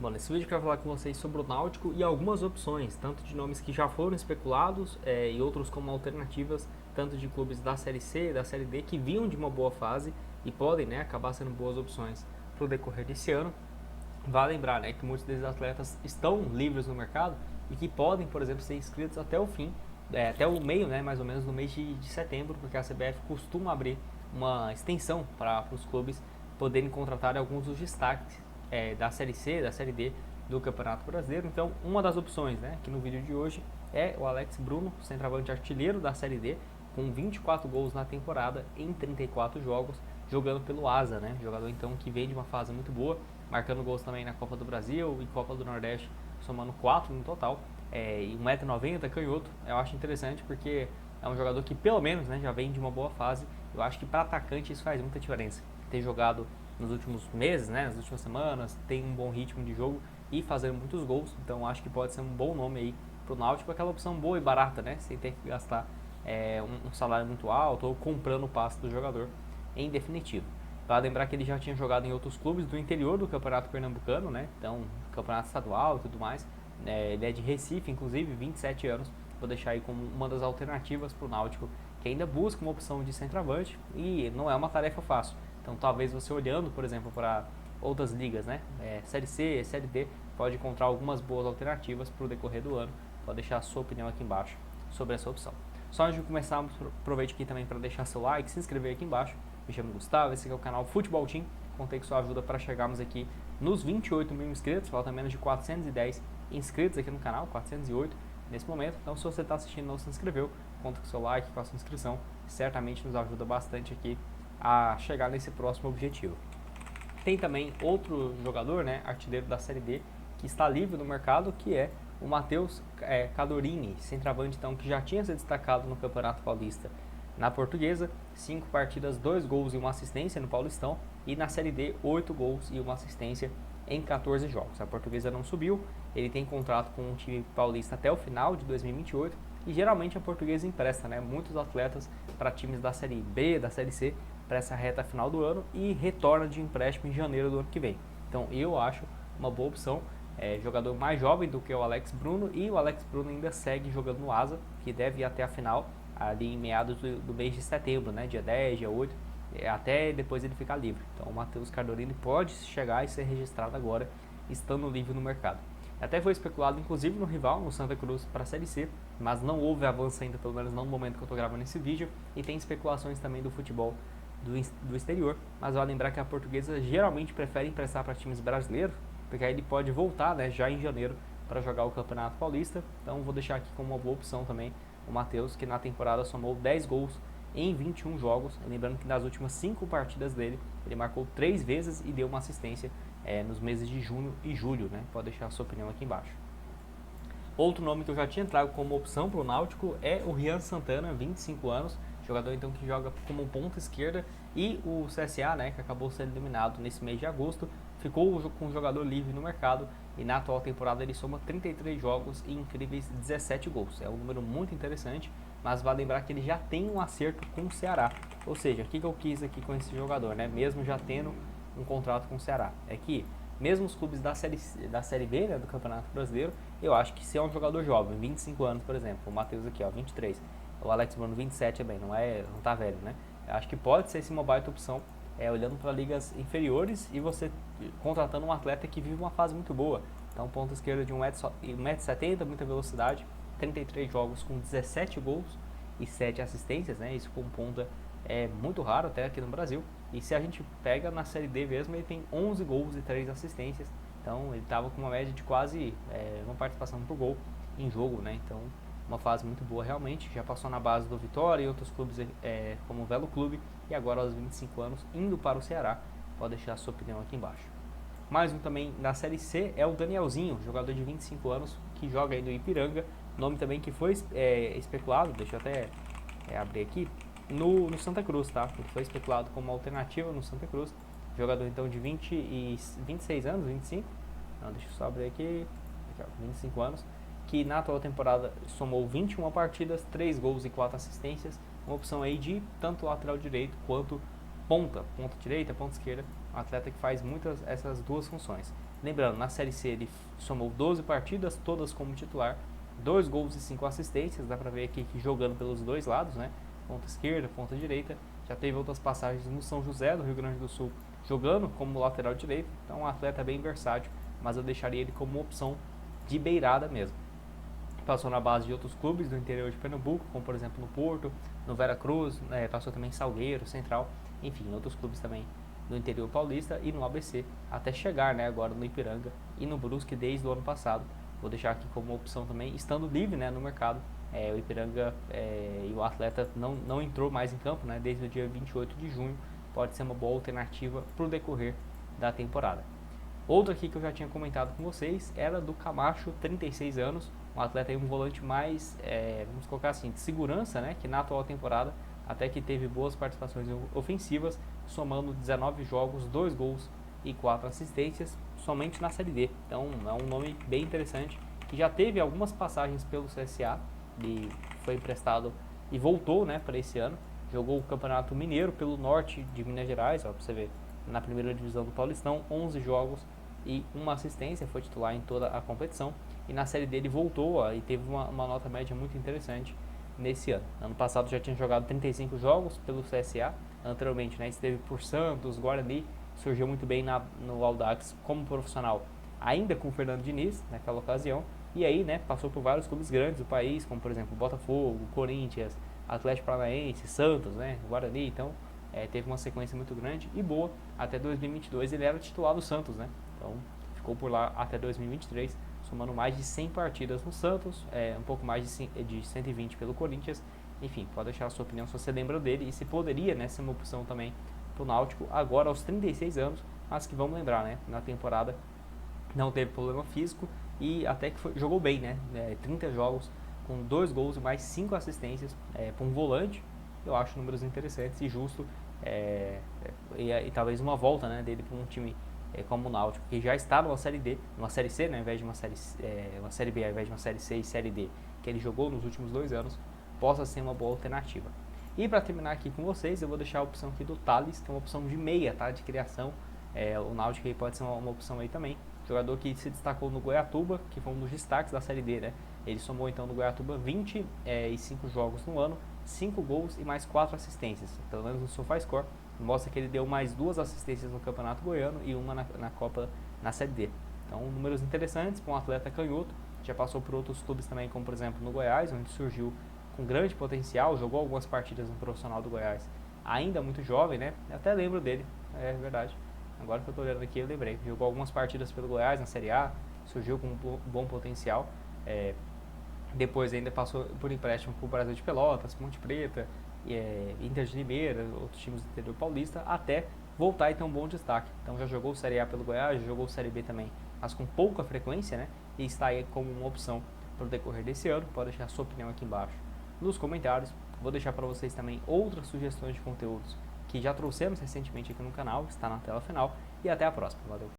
Bom, nesse vídeo eu quero falar com vocês sobre o Náutico e algumas opções, tanto de nomes que já foram especulados e outros como alternativas, tanto de clubes da Série C e da Série D que vinham de uma boa fase e podem, acabar sendo boas opções para o decorrer desse ano. Vale lembrar, que muitos desses atletas estão livres no mercado e que podem, por exemplo, ser inscritos até o fim, até o meio, mais ou menos no mês de setembro, porque a CBF costuma abrir uma extensão para os clubes poderem contratar alguns dos destaques da Série C, da Série D do Campeonato Brasileiro. Então, uma das opções, aqui no vídeo de hoje, é o Alex Bruno, centroavante artilheiro da Série D, com 24 gols na temporada em 34 jogos, jogando pelo Asa, jogador então que vem de uma fase muito boa, marcando gols também na Copa do Brasil e Copa do Nordeste, somando 4 no total, e 1,90m, canhoto. Eu acho interessante porque é um jogador que pelo menos já vem de uma boa fase. Eu acho que para atacante isso faz muita diferença, ter jogado nos últimos meses, nas últimas semanas, tem um bom ritmo de jogo e fazendo muitos gols, então acho que pode ser um bom nome aí pro Náutico, aquela opção boa e barata, sem ter que gastar um salário muito alto ou comprando o passe do jogador em definitivo. Para lembrar que ele já tinha jogado em outros clubes do interior do Campeonato Pernambucano, então Campeonato Estadual e tudo mais. Ele é de Recife, inclusive, 27 anos. Vou deixar aí como uma das alternativas para o Náutico, que ainda busca uma opção de centroavante e não é uma tarefa fácil. Então talvez você olhando, por exemplo, para outras ligas, Série C, Série D, pode encontrar algumas boas alternativas para o decorrer do ano. Pode deixar a sua opinião aqui embaixo sobre essa opção. Só antes de começarmos, aproveite aqui também para deixar seu like, se inscrever aqui embaixo. Me chamo Gustavo, esse aqui é o canal Futebol Team. Contei com sua ajuda para chegarmos aqui nos 28 mil inscritos, falta menos de 410 inscritos aqui no canal, 408 nesse momento. Então se você está assistindo e não se inscreveu, conta com seu like, com a sua inscrição, certamente nos ajuda bastante aqui a chegar nesse próximo objetivo. Tem também outro jogador, artilheiro da Série D, que está livre no mercado, que é o Matheus Cadorini, centroavante então, que já tinha se destacado no Campeonato Paulista na Portuguesa, 5 partidas, 2 gols e 1 assistência no Paulistão, e na Série D, 8 gols e 1 assistência em 14 jogos. A Portuguesa não subiu, ele tem contrato com o time paulista até o final de 2028, e geralmente a Portuguesa empresta muitos atletas para times da Série B, da Série C, para essa reta final do ano e retorna de empréstimo em janeiro do ano que vem. Então eu acho uma boa opção, jogador mais jovem do que o Alex Bruno, e o Alex Bruno ainda segue jogando no Asa, que deve ir até a final ali em meados do mês de setembro, dia 10, dia 8, até depois ele ficar livre. Então o Matheus Cadorini pode chegar e ser registrado agora, estando livre no mercado. Até foi especulado inclusive no rival, no Santa Cruz, para a Série C, mas não houve avanço ainda, pelo menos não no momento que eu estou gravando esse vídeo, e tem especulações também do futebol do exterior, mas vale lembrar que a Portuguesa geralmente prefere emprestar para times brasileiros, porque aí ele pode voltar já em janeiro para jogar o Campeonato Paulista. Então vou deixar aqui como uma boa opção também o Matheus, que na temporada somou 10 gols em 21 jogos, lembrando que nas últimas 5 partidas dele, ele marcou 3 vezes e deu uma assistência nos meses de junho e julho, Pode deixar a sua opinião aqui embaixo. Outro nome que eu já tinha trago como opção para o Náutico é o Rian Santana, 25 anos, jogador então que joga como ponta esquerda, e o CSA, que acabou sendo eliminado nesse mês de agosto, ficou com um jogador livre no mercado, e na atual temporada ele soma 33 jogos e incríveis 17 gols. É um número muito interessante, mas vale lembrar que ele já tem um acerto com o Ceará. Ou seja, o que eu quis aqui com esse jogador, mesmo já tendo um contrato com o Ceará, é que mesmo os clubes da série B, do Campeonato Brasileiro, eu acho que se é um jogador jovem, 25 anos, por exemplo, o Matheus aqui, 23, o Alex Bruno 27 também, não tá velho, Eu acho que pode ser sim uma baita opção, olhando para ligas inferiores e você contratando um atleta que vive uma fase muito boa. Então, ponta esquerda de 1,70m, muita velocidade, 33 jogos com 17 gols e 7 assistências, Isso com ponta é muito raro até aqui no Brasil. E se a gente pega na Série D mesmo, ele tem 11 gols e 3 assistências. Então ele estava com uma média de quase uma participação por gol em jogo, Então uma fase muito boa realmente. Já passou na base do Vitória e outros clubes como o Velo Clube. E agora aos 25 anos indo para o Ceará. Pode deixar a sua opinião aqui embaixo. Mais um também na Série C é o Danielzinho, jogador de 25 anos que joga aí do Ipiranga. Nome também que foi especulado, deixa eu até abrir aqui, no Santa Cruz, Ele foi especulado como alternativa no Santa Cruz. Jogador então de 26 anos, 25? Não, deixa eu só abrir aqui, 25 anos, que na atual temporada somou 21 partidas, 3 gols e 4 assistências. Uma opção aí de tanto lateral direito quanto ponta direita, ponta esquerda. Um atleta que faz muitas essas duas funções. Lembrando, na Série C ele somou 12 partidas, todas como titular, 2 gols e 5 assistências, dá pra ver aqui que jogando pelos dois lados, né? Ponta esquerda, ponta direita. Já teve outras passagens no São José, do Rio Grande do Sul, jogando como lateral direito. Então, um atleta bem versátil, mas eu deixaria ele como opção de beirada mesmo. Passou na base de outros clubes do interior de Pernambuco, como por exemplo no Porto, no Veracruz, passou também em Salgueiro, Central, enfim, outros clubes também do interior paulista e no ABC, até chegar, né, agora no Ipiranga e no Brusque desde o ano passado. Vou deixar aqui como opção também, estando livre, né, no mercado. O Ipiranga e o atleta não entrou mais em campo, né, desde o dia 28 de junho. Pode ser uma boa alternativa para o decorrer da temporada. Outro aqui que eu já tinha comentado com vocês era do Camacho, 36 anos, um atleta aí, um volante mais, vamos colocar assim, de segurança, né, que na atual temporada até que teve boas participações ofensivas, somando 19 jogos, 2 gols e 4 assistências, somente na Série D. Então é um nome bem interessante, que já teve algumas passagens pelo CSA, e foi emprestado e voltou, né, para esse ano. Jogou o Campeonato Mineiro pelo norte de Minas Gerais, ó, pra você ver, na primeira divisão do Paulistão, 11 jogos e uma assistência, foi titular em toda a competição. E na Série D ele voltou, ó, e teve uma nota média muito interessante nesse ano. Ano passado já tinha jogado 35 jogos pelo CSA, anteriormente, né, esteve por Santos, Guarani, surgiu muito bem no Audax como profissional, ainda com o Fernando Diniz naquela ocasião, e aí, né, passou por vários clubes grandes do país, como por exemplo Botafogo, Corinthians, Atlético Paranaense, Santos, né, Guarani. Então teve uma sequência muito grande e boa. Até 2022 ele era titular do Santos, né, então ficou por lá até 2023, somando mais de 100 partidas no Santos, um pouco mais de 120 pelo Corinthians. Enfim, pode deixar a sua opinião se você lembra dele e se poderia, né, ser uma opção também para o Náutico agora aos 36 anos, mas que vamos lembrar, né, na temporada não teve problema físico e até que jogou bem, né, 30 jogos com 2 gols e mais 5 assistências para um volante. Eu acho números interessantes e justo, e talvez uma volta, né, dele para um time como o Náutico, que já está numa Série D, numa Série C, né, ao invés de uma Série B, ao invés de uma Série C e Série D, que ele jogou nos últimos 2 anos, possa ser uma boa alternativa. E para terminar aqui com vocês, eu vou deixar a opção aqui do Thales, que é uma opção de meia, tá, de criação. O Náutico aí pode ser uma opção aí também. Jogador que se destacou no Goiatuba, que foi um dos destaques da Série D, né? Ele somou então no Goiatuba 25 jogos no ano, 5 gols e mais 4 assistências, pelo menos no SofaScore. Mostra que ele deu mais 2 assistências no Campeonato Goiano e uma na Copa, na Série D. Então, números interessantes para um atleta canhoto. Já passou por outros clubes também, como por exemplo no Goiás, onde surgiu com grande potencial, jogou algumas partidas no profissional do Goiás, ainda muito jovem, né? Eu até lembro dele, é verdade. Agora que eu tô olhando aqui, eu lembrei. Jogou algumas partidas pelo Goiás na Série A, surgiu com um bom potencial. Depois ainda passou por empréstimo para o Brasil de Pelotas, Ponte Preta, Inter de Limeira, outros times do interior paulista, até voltar e ter um bom destaque. Então já jogou Série A pelo Goiás, já jogou Série B também, mas com pouca frequência, né? E está aí como uma opção para o decorrer desse ano. Pode deixar a sua opinião aqui embaixo nos comentários. Vou deixar para vocês também outras sugestões de conteúdos que já trouxemos recentemente aqui no canal, está na tela final. E até a próxima. Valeu!